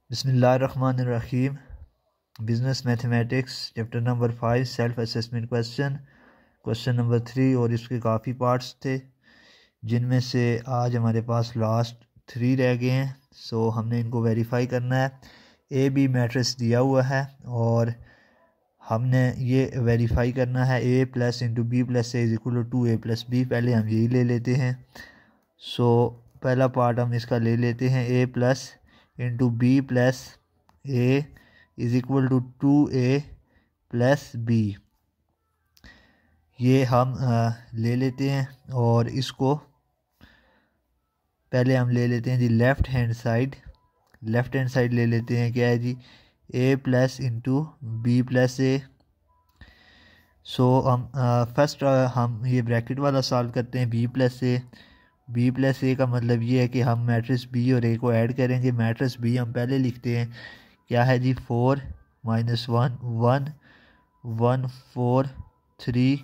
बिस्मिल्लाहिर्रहमानिर्रहीम। Business mathematics chapter number 5 self assessment question number 3 और इसके काफ़ी पार्ट्स थे जिनमें से आज हमारे पास लास्ट 3 रह गए हैं। सो हमने इनको वेरीफाई करना है। ए बी मैट्रिक्स दिया हुआ है और हमने ये वेरीफाई करना है A plus into B plus A is equal to A plus B. पहले हम यही ले लेते हैं। सो पहला पार्ट हम इसका ले लेते हैं A plus into B plus A is equal to 2a plus B. ये हम ले लेते हैं और इसको पहले हम ले लेते हैं जी लेफ़्ट हैंड साइड ले लेते हैं। क्या है जी a plus into B plus A. So हम फर्स्ट हम ये ब्रैकेट वाला सॉल्व करते हैं बी प्लस ए का मतलब ये है कि हम मैट्रिक्स बी और ए को ऐड करेंगे। मैट्रिक्स बी हम पहले लिखते हैं। क्या है जी 4 माइनस 1 1 1 4 3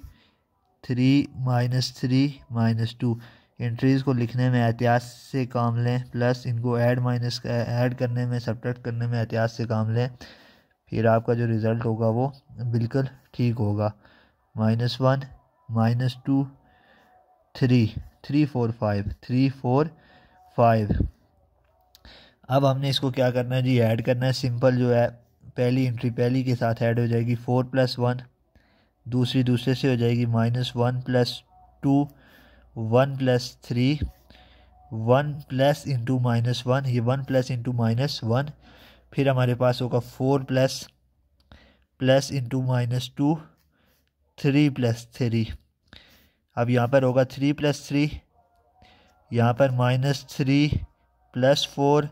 3 माइनस 3 माइनस 2। एंट्रीज़ को लिखने में एहतियात से काम लें, प्लस इनको ऐड करने में सब्ट्रैक्ट करने में एहतियात से काम लें, फिर आपका जो रिज़ल्ट होगा वो बिल्कुल ठीक होगा। -1 -2 3 3 4 5। अब हमने इसको क्या करना है जी ऐड करना है। सिंपल जो है पहली एंट्री पहली के साथ ऐड हो जाएगी 4 + 1, दूसरे से हो जाएगी -1 + 2 1 + 3 1 प्लस इंटू -1, ये 1 प्लस इंटू -1। फिर हमारे पास होगा 4 प्लस इंटू -2 3 + 3। अब यहाँ पर होगा 3 + 3, यहाँ पर -3 + 4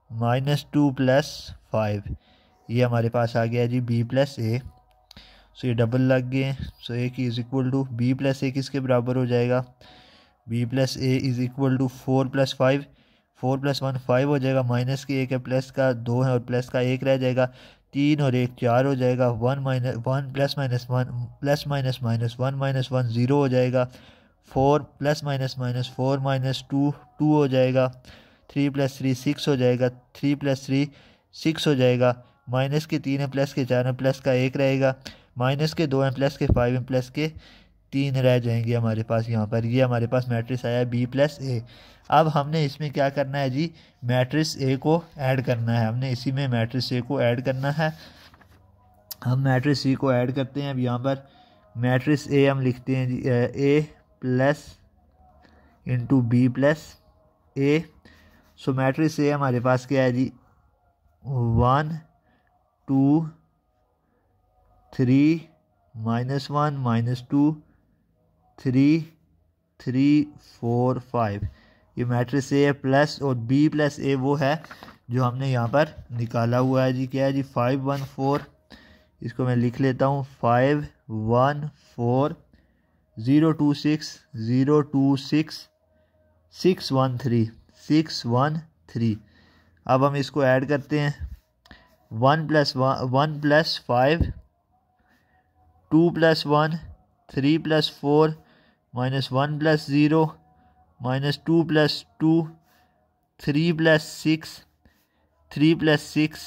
-2 + 5। ये हमारे पास आ गया जी b प्लस ए। सो ये डबल लग गए। सो ए की is equal to B plus A किसके बराबर हो जाएगा। b plus A is equal to 4 + 5, 4 + 1 5 हो जाएगा। माइनस के 1 है, प्लस का 2 है और प्लस का 1 रह जाएगा। 3 और 1 4 हो जाएगा। 1 प्लस माइनस 1 0 हो जाएगा। 4 + -4 -2 2 हो जाएगा। 3 + 3 6 हो जाएगा। 3 + 3 6 हो जाएगा। माइनस के 3 है, प्लस के 4 है, प्लस का 1 रहेगा। माइनस के 2 हैं, प्लस के 5 हैं, प्लस के 3 रह जाएंगे हमारे पास यहाँ पर। ये हमारे पास मैट्रिक्स आया b प्लस ए। अब हमने इसमें क्या करना है जी मैट्रिक्स ए को ऐड करना है। हमने इसी में मैट्रिक्स ए को ऐड करना है। हम मैट्रिक्स सी को ऐड करते हैं। अब यहाँ पर मैट्रिक्स ए हम लिखते हैं जी A plus into B plus A. So matrix A हमारे पास क्या है जी 1 2 3 -1 -2 3 3 4 5। ये मैट्रिक्स ए है। प्लस और बी प्लस ए वो है जो हमने यहाँ पर निकाला हुआ है जी। क्या है जी 5 1 4। इसको मैं लिख लेता हूँ 5 1 4 0 2 6 0 2 6 6 1 3 6 1 3। अब हम इसको ऐड करते हैं। 1 + 5 2 + 1 3 + 4 -1 + 0 -2 + 2 3 + 6 3 + 6।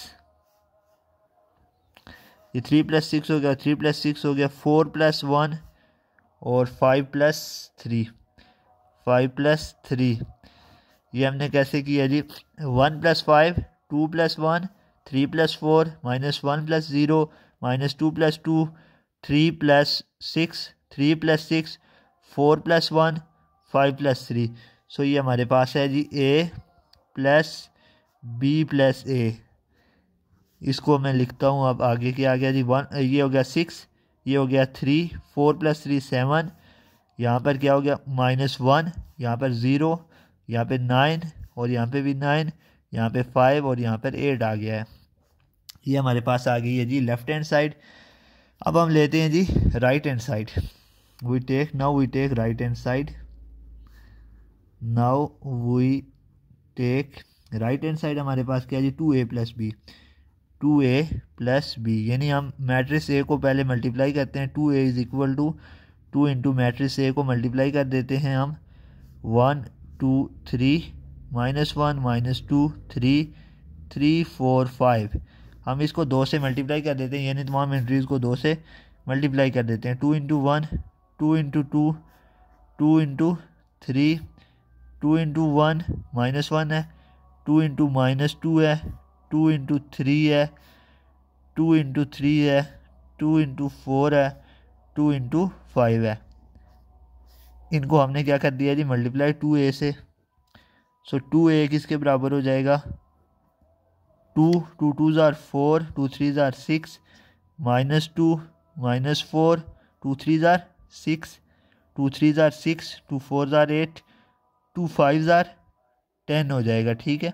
ये 3 + 6 हो गया। 3 + 6 हो गया। 4 + 1 और 5 + 3 5 + 3। ये हमने कैसे किया जी 1 + 5 2 + 1 3 + 4 -1 + 0 -2 + 2 3 + 6 3 + 6 4 + 1 5 + 3। सो ये हमारे पास है जी a प्लस b प्लस ए। इसको मैं लिखता हूँ। अब आगे क्या आ गया जी 1, ये हो गया 6, ये हो गया 3 4 + 3 7। यहाँ पर क्या हो गया -1, यहाँ पर 0, यहाँ पे 9 और यहाँ पे भी 9, यहाँ पे 5 और यहाँ पर 8 आ गया है। ये हमारे पास आ गई है जी लेफ़्ट हैंड साइड। अब हम लेते हैं जी right hand side. We take right hand side. Right hand side हमारे पास क्या है जी 2a + b। यानी हम मैट्रिक्स ए को पहले मल्टीप्लाई करते हैं। 2a is equal to 2 into matrix A को मल्टीप्लाई कर देते हैं हम। 1 2 3 -1 -2 3 3 4 5। हम इसको 2 से मल्टीप्लाई कर देते हैं, यानी तमाम एंट्रीज़ को 2 से मल्टीप्लाई कर देते हैं। 2 इंटू 1, 2 इंटू 2, 2 इंटू 3, 2 इंटू 1 -1 है, 2 इंटू -2 है, 2 इंटू 3 है, 2 इंटू 3 है, 2 इंटू 4 है, 2 इंटू 5 है। इनको हमने क्या कर दिया जी, मल्टीप्लाई 2a से। सो 2a किसके बराबर हो जाएगा, 2, 2 2s are 4, 2 3s are 6, -2 -4, 2 3s are 6, 2 3s are 6, 2 4s are 8, 2 5s are 10 हो जाएगा। ठीक है,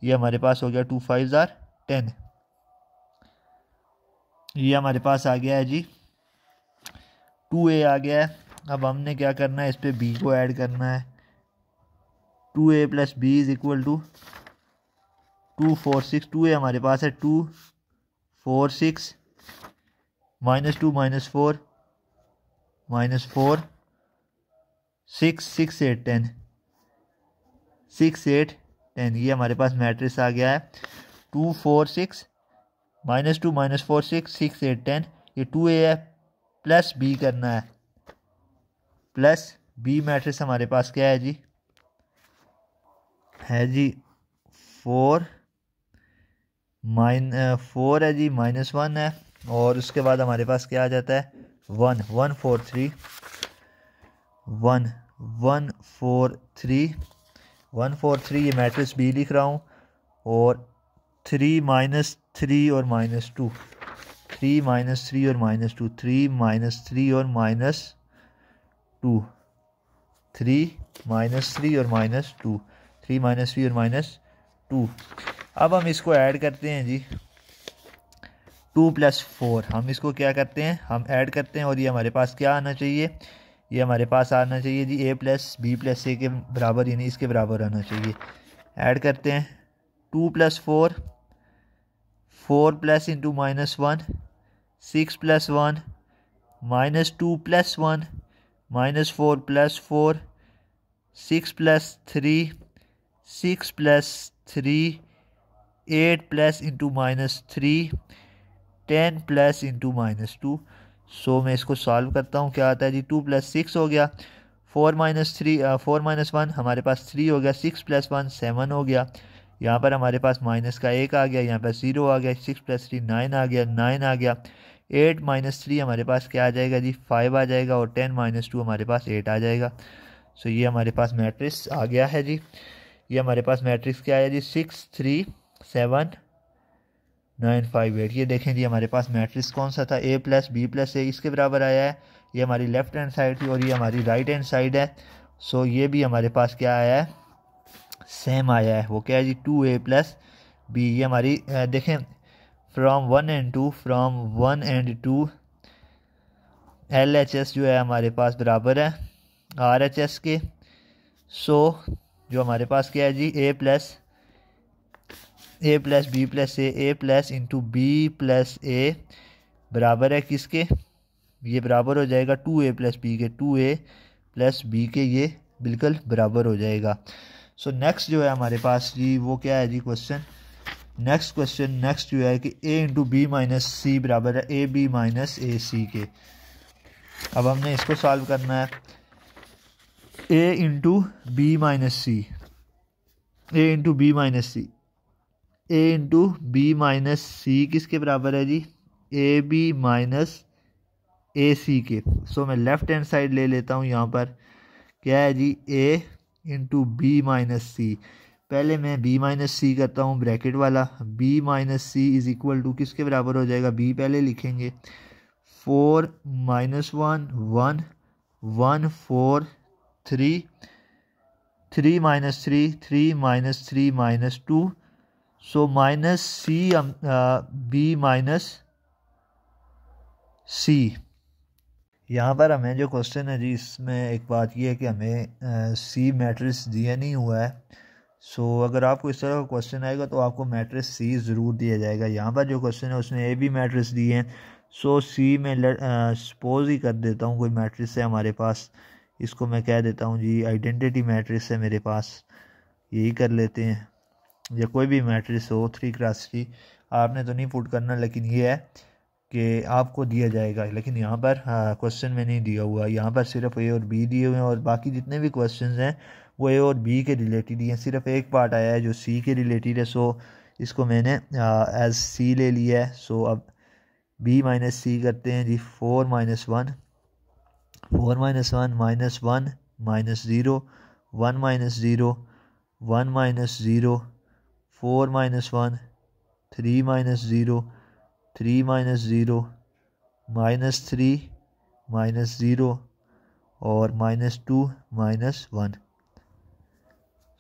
ये हमारे पास हो गया 2 5s are 10। ये हमारे पास आ गया है जी, 2a आ गया है। अब हमने क्या करना है, इस पे b को ऐड करना है। 2a plus b is equal to 2 4 6। 2a हमारे पास है 2 4 6, -2 -4 -4 6 6 8 10, 6 8 10। ये हमारे पास मैट्रिक्स आ गया है 2 4 6 -2 -4 6 6 8 10। ये 2a है, प्लस b करना है, प्लस b मैट्रिक्स हमारे पास क्या है जी, है जी 4 है जी, -1 है, और उसके बाद हमारे पास क्या आ जाता है 1 1 4 3 1 1 4 3 1 4 3। ये मैट्रिक्स b लिख रहा हूँ, और 3 -3 और -2, 3 -3 और -2, 3 -3 और -2, 3 -3 और -2, 3 -3 और -2। अब हम इसको ऐड करते हैं जी, 2 + 4। हम इसको क्या करते हैं, हम ऐड करते हैं, और ये हमारे पास क्या आना चाहिए, ये हमारे पास आना चाहिए जी a + b + a के बराबर, यानी इसके बराबर आना चाहिए। ऐड करते हैं 2 + 4, 4 plus into -1, 6 + 1, -2 + 1, -4 + 4, 6 + 3, 6 + 3, 8 plus into -3, 10 plus into -2। सो मैं इसको सॉल्व करता हूँ, क्या आता है जी 2 + 6 हो गया, 4 - 1 हमारे पास 3 हो गया, 6 + 1 7 हो गया, यहाँ पर हमारे पास माइनस का 1 आ गया, यहाँ पर 0 आ गया, 6 + 3 9 आ गया, 9 आ गया, 8 - 3 हमारे पास क्या आ जाएगा जी 5 आ जाएगा, और 10 - 2 हमारे पास 8 आ जाएगा। सो ये हमारे पास मैट्रिक्स आ गया है जी। ये हमारे पास मैट्रिक्स क्या है जी 6 3 7 9 5 8। ये देखें जी हमारे पास मैट्रिक्स कौन सा था, a + b + a इसके बराबर आया है। ये हमारी लेफ्ट हैंड साइड थी, और ये हमारी राइट हैंड साइड है। सो ये भी हमारे पास क्या आया है, सेम आया है। वो क्या है जी 2a + b। ये हमारी देखें फ्रॉम 1 एंड 2 LHS जो है हमारे पास बराबर है RHS के। सो जो हमारे पास क्या है जी a + b + a + into b + a बराबर है किसके, ये बराबर हो जाएगा 2a + b के, 2a + b के, ये बिल्कुल बराबर हो जाएगा। सो नेक्स्ट जो है हमारे पास जी वो क्या है जी क्वेश्चन, नेक्स्ट जो है कि a × b - c बराबर है ab - ac के। अब हमने इसको सॉल्व करना है, a × b - c, a × b - c, a × b - c किसके बराबर है जी ab - ac के। सो मैं लेफ्ट हैंड साइड ले लेता हूँ, यहाँ पर क्या है जी a × b - c। पहले मैं b - c करता हूँ ब्रैकेट वाला, b - c is equal to किसके बराबर हो जाएगा, b पहले लिखेंगे 4 - 1 1 1 4 3 3 - 3 3 - 3 - 2। सो -c b - c। यहाँ पर हमें जो क्वेश्चन है जी इसमें एक बात ये है कि हमें सी मैट्रिक्स दिया नहीं हुआ है। सो अगर आपको इस तरह का क्वेश्चन आएगा तो आपको मैट्रिक्स सी ज़रूर दिया जाएगा। यहाँ पर जो क्वेश्चन है उसमें ए बी मैट्रिक्स दिए हैं। सो सी में सपोज ही कर देता हूँ कोई मैट्रिक्स है हमारे पास, इसको मैं कह देता हूँ जी आइडेंटिटी मैट्रिक्स है मेरे पास, यही कर लेते हैं। या कोई भी मैट्रिक्स हो 3x3, आपने तो नहीं पुट करना, लेकिन ये है कि आपको दिया जाएगा। लेकिन यहाँ पर क्वेश्चन में नहीं दिया हुआ, यहाँ पर सिर्फ ए और बी दिए हुए हैं और बाकी जितने भी क्वेश्चन हैं वो ए और बी के रिलेटेड ही हैं। सिर्फ एक पार्ट आया है जो सी के रिलेटेड है, सो इसको मैंने एज सी ले लिया है। सो अब बी माइनस सी करते हैं जी। 4 - 1, 4 - 1 -1 -0, 1 - 0, 1 - 0, 4 - 1, 3 - 0, 3 - 0, -3, -0 और -2 -1।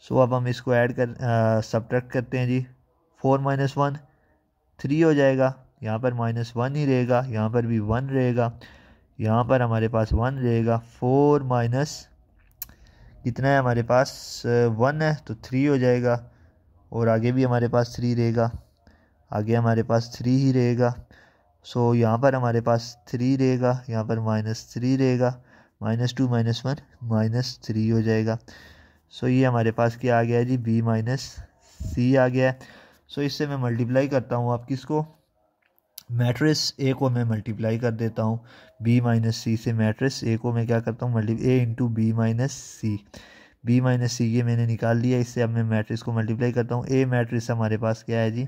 सो अब हम इसको ऐड कर सब्ट्रैक्ट करते हैं जी। 4 - 1 3 हो जाएगा, यहाँ पर -1 ही रहेगा, यहाँ पर भी 1 रहेगा, यहाँ पर हमारे पास 1 रहेगा। 4 माइनस कितना है हमारे पास 1 है तो 3 हो जाएगा, और आगे भी हमारे पास 3 रहेगा, आगे हमारे पास 3 ही रहेगा। सो यहाँ पर हमारे पास 3 रहेगा, यहाँ पर -3 रहेगा, -2 -1 -3 हो जाएगा। सो ये हमारे पास क्या आ गया है जी, b माइनस सी आ गया है। सो इससे मैं मल्टीप्लाई करता हूँ, आप किसको, मैट्रिक्स ए को मैं मल्टीप्लाई कर देता हूँ b माइनस सी से। मैट्रिक्स ए को मैं क्या करता हूँ, ए इंटू बी माइनस सी। बी माइनस सी ये मैंने निकाल लिया, इससे अब मैं मैट्रिक्स को मल्टीप्लाई करता हूँ। ए मैट्रिक्स हमारे पास क्या है जी,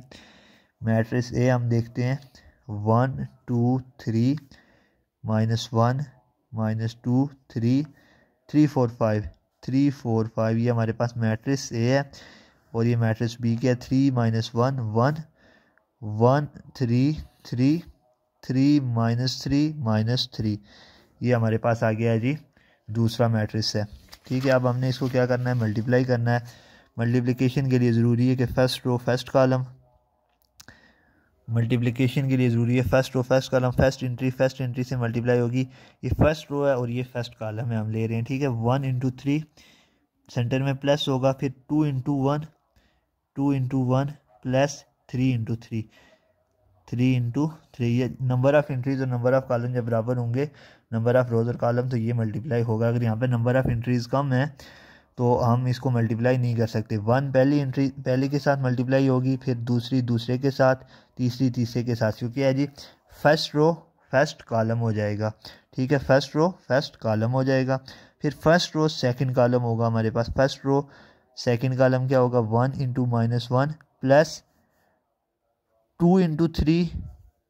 मैट्रिक्स ए हम देखते हैं 1 2 3 -1 -2 3 3 4 5 3 4 5, ये हमारे पास मैट्रिक्स ए है। और ये मैट्रिक्स बी क्या है, 3 - 1 1 1 3 3 3 -3 -3, ये हमारे पास आ गया है जी दूसरा मैट्रिक्स है। ठीक है, अब हमने इसको क्या करना है, मल्टीप्लाई करना है। मल्टीप्लिकेशन के लिए ज़रूरी है कि first row first column, multiplication के लिए ज़रूरी है first row first column, first entry से मल्टीप्लाई होगी। ये फर्स्ट रो है और ये फर्स्ट कॉलम है, हम ले रहे हैं। ठीक है, 1 × 3 सेंटर में प्लस होगा, फिर 2 × 1 2 × 1 प्लस 3 × 3 3 × 3। ये नंबर ऑफ़ एंट्रीज और नंबर ऑफ़ कॉलम जब बराबर होंगे, नंबर ऑफ़ रोज और कॉलम, तो ये मल्टीप्लाई होगा। अगर यहाँ पे नंबर ऑफ़ एंट्रीज़ कम है तो हम इसको मल्टीप्लाई नहीं कर सकते। 1 पहली एंट्री पहले के साथ मल्टीप्लाई होगी, फिर दूसरी दूसरे के साथ, तीसरी तीसरे के साथ, क्योंकि है जी फर्स्ट रो फर्स्ट कॉलम हो जाएगा। ठीक है, फर्स्ट रो फर्स्ट कॉलम हो जाएगा, फिर फर्स्ट रो सेकंड कॉलम होगा हमारे पास। फर्स्ट रो सेकंड कॉलम क्या होगा, 1 × -1 प्लस 2 × 3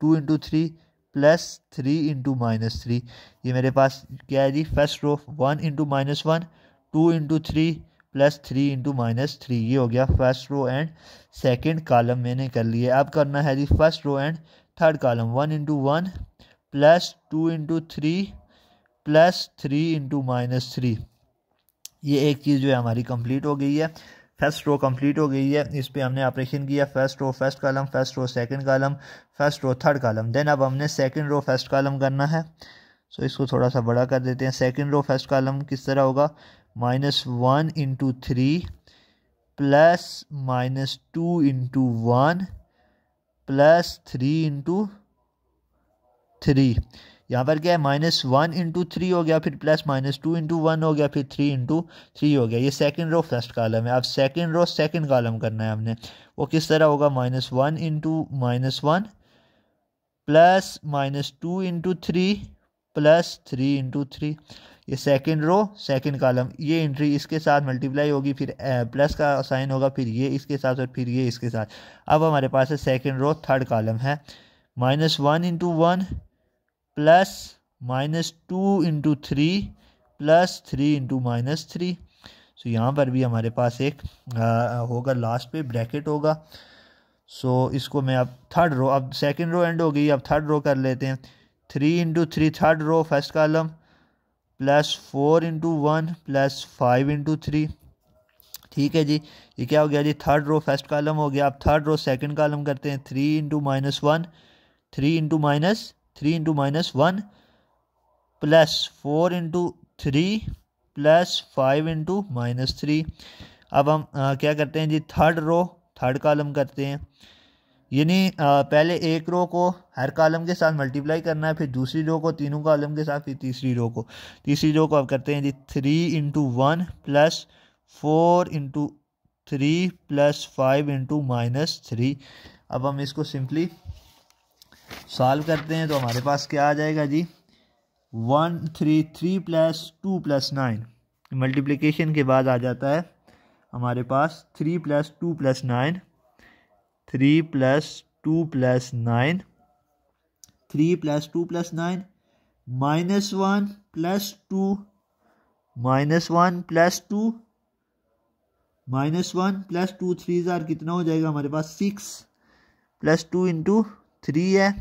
2 × 3 प्लस 3 × -3। ये मेरे पास क्या है जी, फर्स्ट रो 1 × -1 2 × 3 प्लस 3 × -3, ये हो गया first row and second column मैंने कर लिया। अब करना है जी first row and third column, 1 × 1 plus 2 × 3 plus 3 × -3। ये एक चीज़ जो है हमारी कंप्लीट हो गई है, फर्स्ट रो कंप्लीट हो गई है। इस पे हमने ऑपरेशन किया, first row first column, first row second column, first row third column. Then अब हमने सेकंड रो फर्स्ट कॉलम करना है। सो इसको थोड़ा सा बड़ा कर देते हैं। सेकंड रो फर्स्ट कॉलम किस तरह होगा, -1 × 3 प्लस -2 × 1 प्लस 3 × 3। यहाँ पर क्या है, -1 × 3 हो गया, फिर प्लस -2 × 1 हो गया, फिर 3 × 3 हो गया। ये सेकंड रो फर्स्ट कॉलम है। अब सेकंड रो सेकंड कॉलम करना है हमने, वो किस तरह होगा, -1 × -1 प्लस -2 × 3 प्लस 3 × 3। ये सेकंड रो सेकंड कॉलम, ये एंट्री इसके साथ मल्टीप्लाई होगी, फिर प्लस का साइन होगा, फिर ये इसके साथ और फिर ये इसके साथ। अब हमारे पास है सेकंड रो थर्ड कॉलम है, -1 × 1 प्लस -2 × 3 प्लस 3 × -3। सो यहाँ पर भी हमारे पास एक होगा, लास्ट पे ब्रैकेट होगा। सो इसको मैं अब थर्ड रो, अब सेकंड रो एंड हो गई, अब थर्ड रो कर लेते हैं। 3 × 3 third row first column plus 4 × 1 plus 5 × 3। ठीक है जी, ये क्या हो गया जी, थर्ड रो फर्स्ट कॉलम हो गया। अब थर्ड रो सेकंड कॉलम करते हैं। 3 × -1 3 × -1 प्लस 4 × 3 प्लस 5 × -3। अब हम क्या करते हैं जी, थर्ड रो थर्ड कॉलम करते हैं। यानी पहले एक रो को हर कॉलम के साथ मल्टीप्लाई करना है, फिर दूसरी रो को तीनों कॉलम के साथ, फिर तीसरी रो को अब करते हैं जी 3 × 1 प्लस 4 × 3 प्लस 5 इंटू -3। अब हम इसको सिंपली सॉल्व करते हैं तो हमारे पास क्या आ जाएगा जी, 133 प्लस 2 प्लस 9। मल्टीप्लिकेशन के बाद आ जाता है हमारे पास 3 plus 2 plus 9, 3 plus 2 plus 9, 3 plus 2 plus 9, -1 plus 2, -1 plus 2, -1 plus 2, 3 ज़ार कितना हो जाएगा हमारे पास 6, प्लस 2 इंटू 3 है,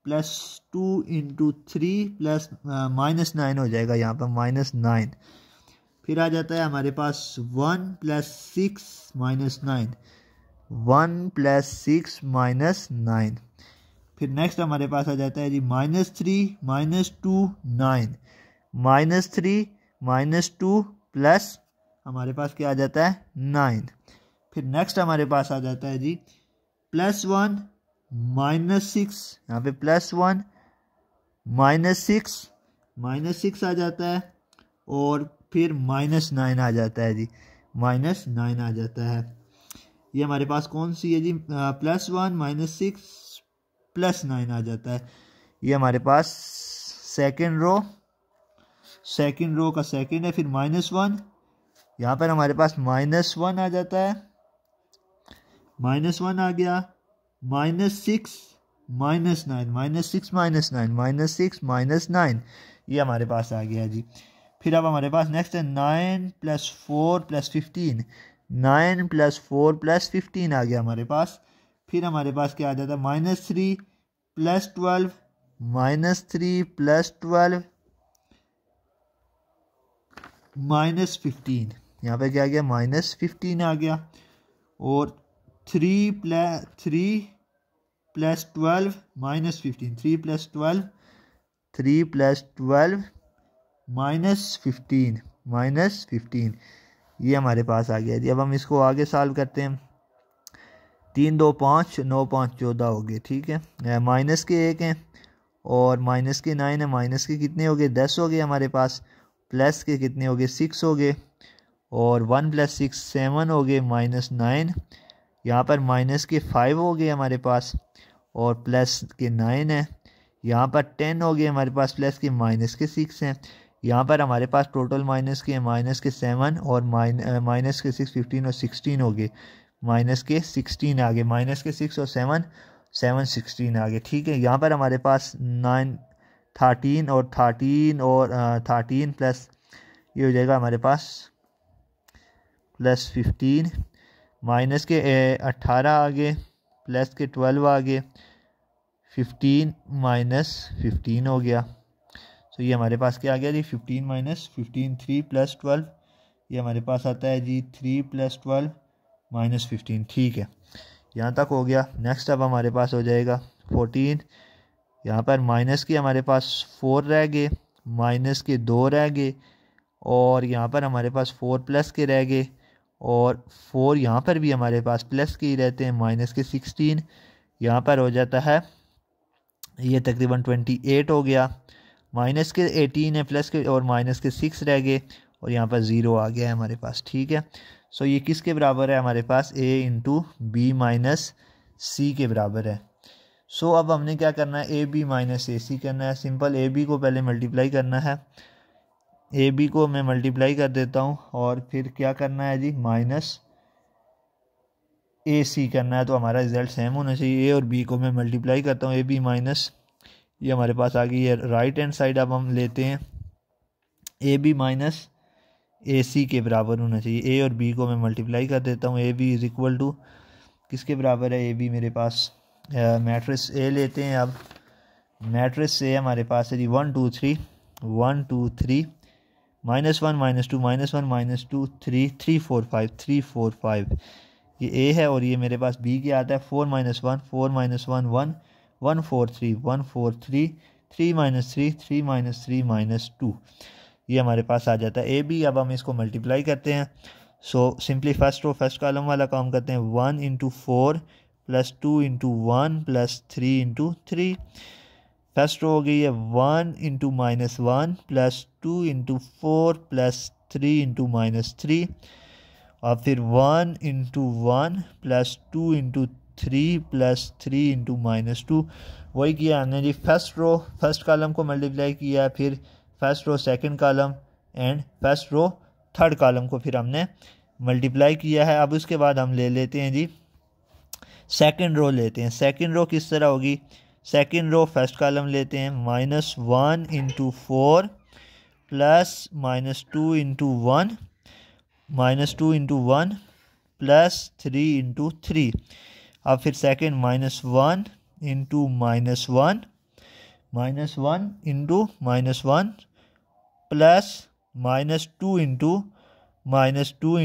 प्लस 2 इंटू 3 प्लस -9 हो जाएगा यहाँ पर -9। फिर आ जाता है हमारे पास 1 प्लस 6 -9, 1 प्लस 6 -9। फिर नेक्स्ट हमारे पास आ जाता है जी -3 -2 9, -3 -2 प्लस हमारे पास क्या आ जाता है 9। फिर नेक्स्ट हमारे पास आ जाता है जी +1 -6, यहाँ पे +1 -6 आ जाता है, और फिर -9 आ जाता है जी, -9 आ जाता है। ये हमारे पास कौन सी है जी, +1 -6 +9 आ जाता है। ये हमारे पास सेकंड रो का सेकंड है। फिर -1, यहाँ पर हमारे पास -1 आ जाता है, -1 आ गया, -6 -9, -6 -9, -6 -9, ये हमारे पास आ गया जी। फिर अब हमारे पास नेक्स्ट है 9 + 4 + 15, 9 + 4 + 15 आ गया हमारे पास। फिर हमारे पास क्या आ जाता है -3 + 12, -3 + 12 -15, यहाँ पे क्या आ गया -15 आ गया, और 3 + 12 -15, 3 + 12 -15, ये हमारे पास आ गया जी। अब हम इसको आगे सॉल्व करते हैं। 3 2 5, 9 5 14 हो गए, ठीक है। माइनस के 1 हैं और माइनस के 9 है, माइनस के कितने हो गए 10 हो गए हमारे पास, प्लस के कितने हो गए 6 हो गए, और 1 + 6 7 हो गए, -9। यहाँ पर माइनस के 5 हो गए हमारे पास, और प्लस के 9 है। यहाँ पर 10 हो गए हमारे पास, प्लस के माइनस के 6 हैं। यहाँ पर हमारे पास टोटल माइनस के -7 और माइनस के 6 15 और 16 हो गए, माइनस के 16 आ गए, माइनस के 6 और 7 16 आ गए, ठीक है। यहाँ पर हमारे पास 9 13 और 13 प्लस ये हो जाएगा हमारे पास +15, माइनस के 18 आ गए, प्लस के 12 आ गए, 15 -15 हो गया। तो ये हमारे पास क्या आ गया जी 15 - 15, 3 + 12, ये हमारे पास आता है जी 3 + 12 -15, ठीक है। यहाँ तक हो गया। नेक्स्ट अब हमारे पास हो जाएगा 14, यहाँ पर माइनस के हमारे पास 4 रह गए, माइनस के 2 रह गए, और यहाँ पर हमारे पास 4 प्लस के रह गए, और 4 यहाँ पर भी हमारे पास प्लस के ही रहते हैं, माइनस के 16, यहाँ पर हो जाता है ये तकरीबन 28 हो गया, माइनस के 18 है, प्लस के और माइनस के 6 रह गए, और यहाँ पर 0 आ गया है हमारे पास, ठीक है। सो ये किसके बराबर है हमारे पास, a × b - c के बराबर है। सो अब हमने क्या करना है, ab - ac करना है। सिंपल ab को पहले मल्टीप्लाई करना है, ab को मैं मल्टीप्लाई कर देता हूँ, और फिर क्या करना है जी -ac करना है, तो हमारा रिजल्ट सेम होना चाहिए। a और b को मैं मल्टीप्लाई करता हूँ, ab माइनस, ये हमारे पास आ गई है राइट हैंड साइड। अब हम लेते हैं ab - ac के बराबर होना चाहिए। a और b को मैं मल्टीप्लाई कर देता हूँ, ab = किसके बराबर है, ab मेरे पास मैट्रिक्स a लेते हैं। अब मैट्रिक्स a हमारे पास है जी 1 2 3, 1 2 3, -1 -2, -1 -2 3 3 4 5, 3 4 5, ये a है। और ये मेरे पास b क्या आता है 4 - 1, 4 - 1 1, 1 4 3, 1 4 3, 3 - 3, 3 - 3 -2, ये हमारे पास आ जाता है ab। अब हम इसको मल्टीप्लाई करते हैं। So simply first row first column वाला काम करते हैं, 1 × 4 + 2 × 1 + 3 × 3। फर्स्ट रो हो गई है 1 × -1 + 2 × 4 + 3 × -3, और फिर 1 into 1 plus 2 into 3 plus 3 into -2। वही किया हमने जी, फर्स्ट रो फर्स्ट कॉलम को मल्टीप्लाई किया, फिर first row second column and first row third column को फिर हमने मल्टीप्लाई किया है। अब उसके बाद हम ले लेते हैं जी सेकंड रो लेते हैं। सेकंड रो किस तरह होगी, सेकंड रो फर्स्ट कॉलम लेते हैं, -1 into 4 plus -2 into 1 -2 into 1 plus 3 into 3। अब फिर second -1 into -1 into -1 plus -2 into -2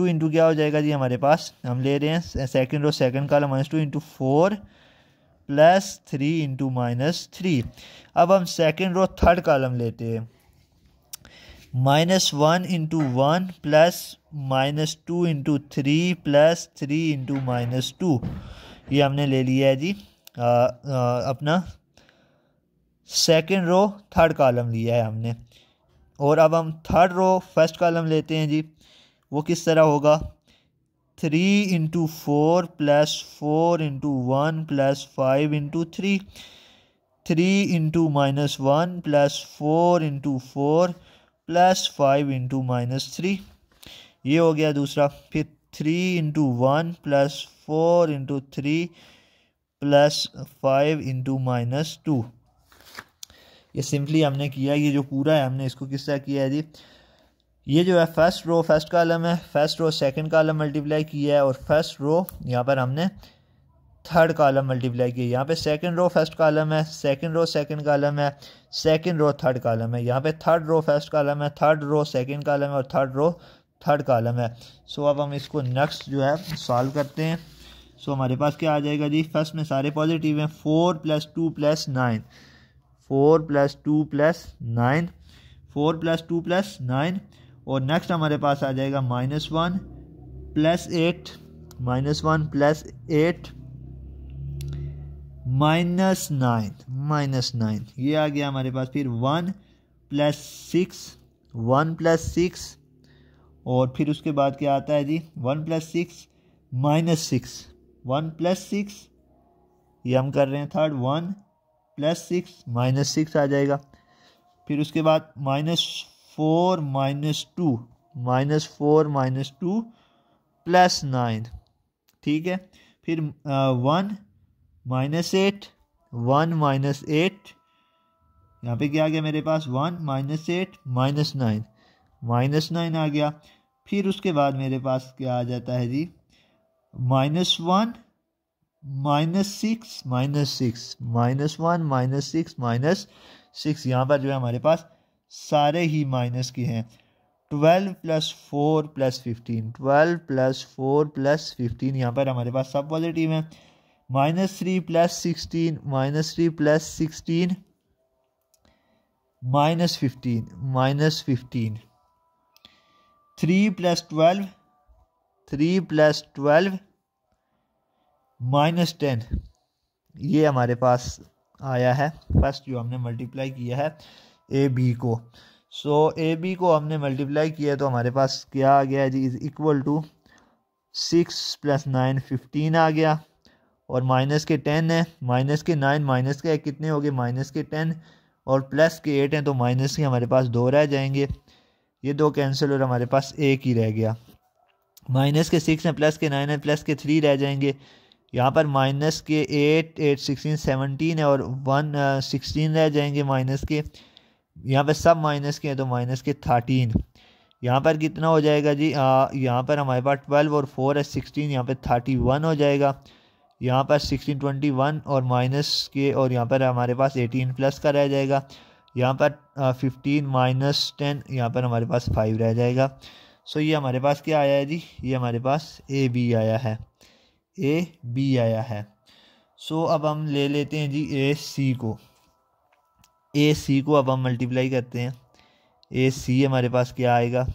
into क्या हो जाएगा जी हमारे पास, हम ले रहे हैं second row second column -2 into 4 plus 3 into -3। अब हम सेकंड रो थर्ड कॉलम लेते हैं, -1 into 1 plus -2 into 3 plus 3 into -2। ये हमने ले लिया है जी अपना सेकंड रो थर्ड कॉलम लिया है हमने। और अब हम थर्ड रो फर्स्ट कॉलम लेते हैं जी, वो किस तरह होगा, 3 into 4 plus 4 into 1 plus 5 into 3, 3 into -1 plus 4 into 4 plus 5 into -3। ये हो गया दूसरा। फिर 3 into 1 plus 4 into 3 plus 5 into -2। ये सिंपली हमने किया, ये जो पूरा है हमने इसको किस तरह किया है जी, ये जो है फर्स्ट रो फर्स्ट कॉलम है, first row second column multiply किया है, और फर्स्ट रो यहाँ पर हमने थर्ड कॉलम मल्टीप्लाई किया। यहाँ पे सेकंड रो फर्स्ट कॉलम है, सेकंड रो सेकंड कॉलम है, सेकंड रो थर्ड कॉलम है। यहाँ पे थर्ड रो फर्स्ट कॉलम है, थर्ड रो सेकंड कॉलम है, और थर्ड रो थर्ड कॉलम है। सो अब हम इसको नेक्स्ट जो है सॉल्व करते हैं। सो हमारे पास क्या आ जाएगा जी, फर्स्ट में सारे पॉजिटिव हैं, 4 + 2 + 9, 4 + 2 + 9, 4 + 2 + 9। और नेक्स्ट हमारे पास आ जाएगा -1 + 8, -1 + 8 -9 ये आ गया हमारे पास। फिर 1 + 6, 1 + 6, और फिर उसके बाद क्या आता है जी, 1 + 6 -6, 1 + 6, ये हम कर रहे हैं थर्ड, 1 + 6 -6 आ जाएगा। फिर उसके बाद -4 - 2, -4 - 2 + 9, ठीक है। फिर 1 - 8, 1 - 8, यहाँ पे क्या आ गया मेरे पास, 1 - 8 -9, -9 आ गया। फिर उसके बाद मेरे पास क्या आ जाता है जी, -1 - 6 -6, -1 - 6 -6। यहाँ पर जो है हमारे पास सारे ही माइनस के हैं। 12 + 4 + 15, 12 + 4 + 15, यहाँ पर हमारे पास सब पॉजिटिव हैं। -3 + 16, -3 + 16 -15, 3 + 12, 3 + 12 -10। ये हमारे पास आया है फर्स्ट जो हमने मल्टीप्लाई किया है ए बी को। सो ए बी को हमने मल्टीप्लाई किया तो हमारे पास क्या आ गया जी, इज इक्वल टू 6 + 9 15 आ गया, और माइनस के 10 है, माइनस के 9 माइनस के कितने हो गए, माइनस के 10, और प्लस के 8 हैं, तो माइनस के हमारे पास 2 रह जाएंगे, ये 2 कैंसिल और हमारे पास एक ही रह गया। माइनस के 6 हैं, प्लस के 9 है, प्लस के 3 रह जाएंगे। यहाँ पर माइनस के 8 8 16 17 है, और 1 16 रह जाएंगे माइनस के। यहाँ पर सब माइनस के हैं तो माइनस के 13। यहाँ पर कितना हो जाएगा जी, यहाँ पर हमारे पास 12 और 4 है 16, यहाँ पर 31 हो जाएगा। यहाँ पर 16 21 और माइनस के, और यहाँ पर हमारे पास 18 प्लस का रह जाएगा। यहाँ पर 15 - 10, यहाँ पर हमारे पास 5 रह जाएगा। सो ये हमारे पास क्या आया है जी, ये हमारे पास ए बी आया है, ए बी आया है। सो अब हम ले लेते हैं जी ए सी को। ए सी को अब हम मल्टीप्लाई करते हैं। ए सी हमारे पास क्या आएगा,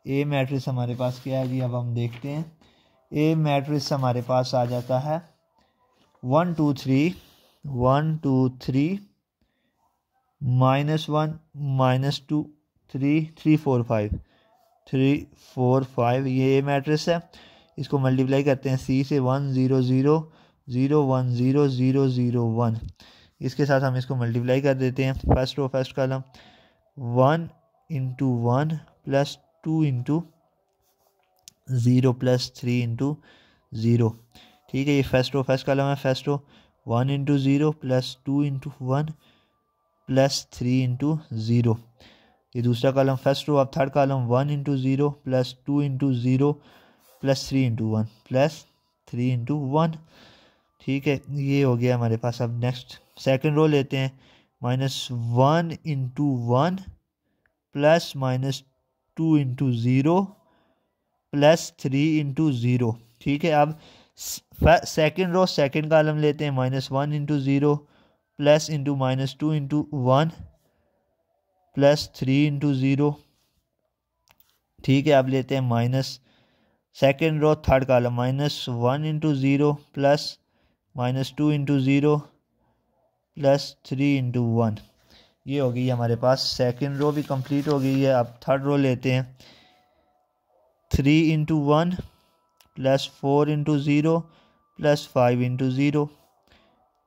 ए मैट्रिक्स हमारे पास क्या है जी, अब हम देखते हैं। ए मैट्रिक्स हमारे पास आ जाता है 1 2 3 -1 -2 3 3 4 5, 3 4 5, ये मैट्रिक्स है। इसको मल्टीप्लाई करते हैं सी से, 1 0 0 0 1 0 0 0 1। इसके साथ हम इसको मल्टीप्लाई कर देते हैं। First row first column 1 into 1 plus 2 into 0 plus 3 into 0। ठीक है, ये फर्स्ट रो फर्स्ट कॉलम है। First row 1 into 0 plus 2 into 1 plus 3 into 0। ये दूसरा कॉलम फर्स्ट रो। अब third column 1 into 0 plus 2 into 0 plus 3 into 1 plus 3 into 1। ठीक है, ये हो गया हमारे पास। अब नेक्स्ट सेकंड रो लेते हैं, -1 into 1 plus -2 into 0 plus 3 into 0। ठीक है, अब सेकंड रो सेकंड कॉलम लेते हैं, -1 into 0 plus into -2 into 1 plus 3 into 0। ठीक है, अब लेते हैं minus second row third column, -1 into 0 plus -2 into 0 plus 3 into 1। ये हो गई हमारे पास सेकेंड रो भी कंप्लीट हो गई है। अब थर्ड रो लेते हैं, 3 into 1 plus 4 into 0 plus 5 into 0,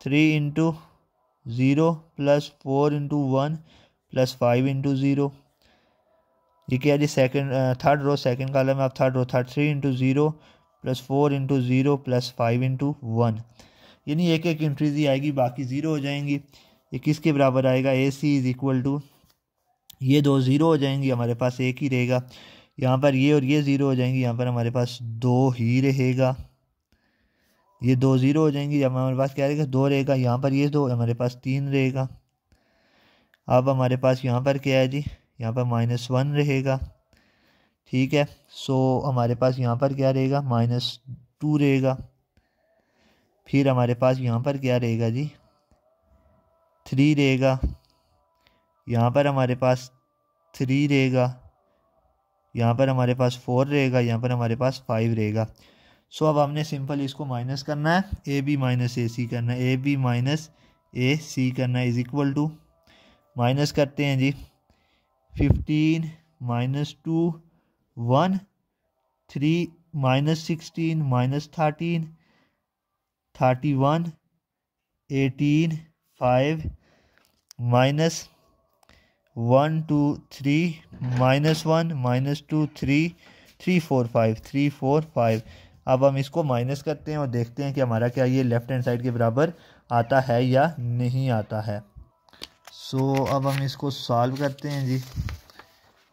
3 into 0 plus 4 into 1 plus 5 into 0। ये क्या जी, second third row second column है। अब third row 3 into 0 plus 4 into 0 plus 5 into 1। यानी एक एक एंट्रीज ही आएगी, बाकी ज़ीरो हो जाएंगी। ये किसके बराबर आएगा, ए सी इज़ इक्वल टू, ये दो ज़ीरो हो जाएंगी, हमारे पास एक ही रहेगा। यहाँ पर ये और ये ज़ीरो हो जाएंगी, यहाँ पर हमारे पास दो ही रहेगा। ये दो ज़ीरो हो जाएंगी, जब हमारे पास क्या रहेगा, दो रहेगा। यहाँ पर ये दो, हमारे पास 3 रहेगा। अब हमारे पास यहाँ पर क्या है जी, यहाँ पर -1 रहेगा। ठीक है, सो हमारे पास यहाँ पर क्या रहेगा, -2 रहेगा। फिर हमारे पास यहाँ पर क्या रहेगा जी, 3 रहेगा। यहाँ पर हमारे पास 3 रहेगा। यहाँ पर हमारे पास 4 रहेगा। यहाँ पर हमारे पास 5 रहेगा। सो अब हमने सिंपल इसको माइनस करना है, ए बी माइनस ए सी करना है। ए बी माइनस ए सी करना है इज इक्वल टू, माइनस करते हैं जी, 15 -2 1 3 -16 -13 31 18 5 -1 2 3 -1 -2 3 3 4 5 3 4 5। अब हम इसको माइनस करते हैं और देखते हैं कि हमारा क्या ये लेफ्ट हैंड साइड के बराबर आता है या नहीं आता है। सो अब हम इसको सॉल्व करते हैं जी।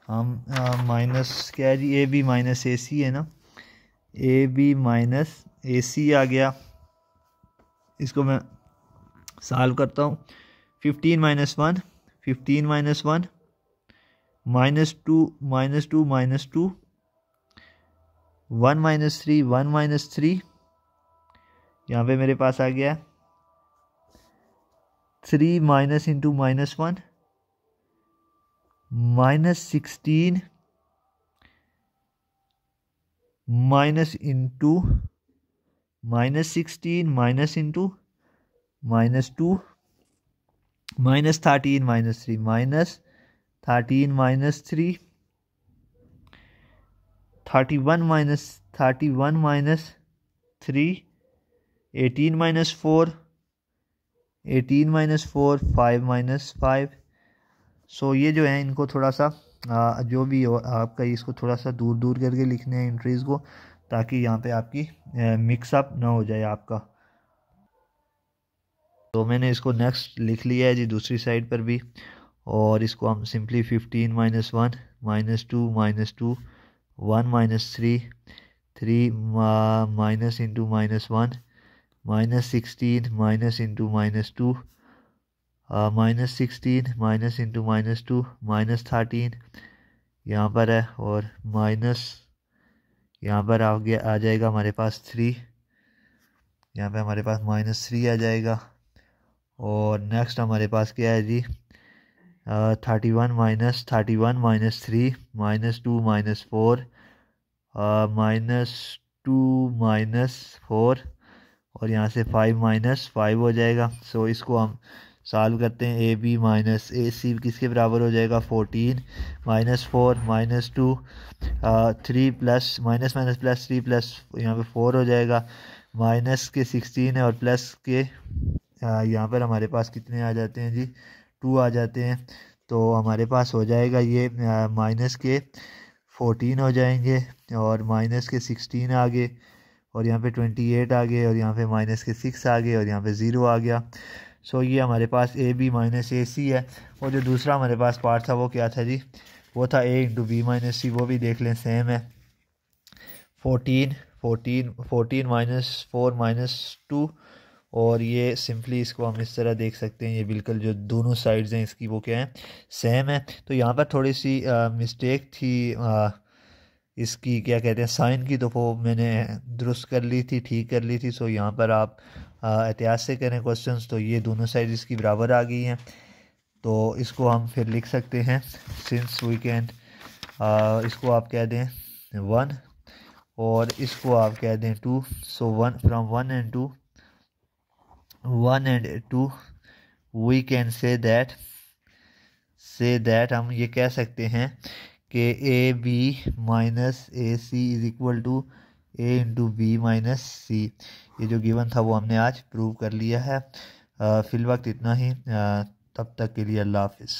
हम माइनस क्या है जी, ए बी माइनस ए सी है ना, ए बी माइनस ए सी आ गया। इसको मैं सॉल्व करता हूँ। 15 -1 15 -1 -2 -2 -2 1 -3 1 -3। यहाँ पे मेरे पास आ गया 3 minus into -1 -16 minus into -16 minus into -2 -13 -3 -13 -3 31 -3 18 -4 18 -4 5 -5। सो ये जो है इनको थोड़ा सा जो भी हो आपका, इसको थोड़ा सा दूर दूर करके लिखने हैं एंट्रीज़ को, ताकि यहाँ पे आपकी मिक्सअप ना हो जाए आपका। तो मैंने इसको नेक्स्ट लिख लिया है जी दूसरी साइड पर भी। और इसको हम simply 15 -1 -2 -2 1 -3 3 minus into -1 -16 minus into -2 -16 minus into -2 -13 यहाँ पर है, और माइनस यहाँ पर आ जाएगा हमारे पास 3। यहाँ पे हमारे पास -3 आ जाएगा। और नेक्स्ट हमारे पास क्या है जी, 31 -31 -3 -2 -4 -2 -4, और यहाँ से 5 -5 हो जाएगा। सो इसको हम सॉल्व करते हैं। ए बी माइनस ए सी किसके बराबर हो जाएगा 14 minus 4 minus 2 3 plus minus minus plus 3 plus यहाँ पे 4 हो जाएगा, माइनस के 16 है और प्लस के यहाँ पर हमारे पास कितने आ जाते हैं जी 2 आ जाते हैं। तो हमारे पास हो जाएगा ये माइनस के 14 हो जाएंगे और माइनस के 16 आ गए और यहाँ पे 28 आ गए और यहाँ पे माइनस के 6 आ गए और यहाँ पे 0 आ गया। सो ये हमारे पास ए बी माइनस ए सी है। और जो दूसरा हमारे पास पार्ट था वो क्या था जी, वो था ए इंटू बी माइनस सी। वो भी देख लें, सेम है। 14 माइनस 4 माइनस 2 और ये सिंपली इसको हम इस तरह देख सकते हैं, ये बिल्कुल जो दोनों साइड्स हैं इसकी वो क्या है, सेम है। तो यहाँ पर थोड़ी सी मिस्टेक थी इसकी क्या कहते हैं साइन की, तो वो मैंने दुरुस्त कर ली थी, ठीक कर ली थी। सो यहाँ पर आप एहतियात से करें क्वेश्चंस। तो ये दोनों साइड इसकी बराबर आ गई हैं, तो इसको हम फिर लिख सकते हैं सिंस वी कैन, इसको आप कह दें 1 और इसको आप कह दें 2। So 1 from 1 and 2 we can say that हम ये कह सकते हैं कि A B minus A C is equal to A into B minus C. ये जो गिवन था वो हमने आज प्रूव कर लिया है। फिल वक्त इतना ही, तब तक के लिए अल्लाह हाफिज़।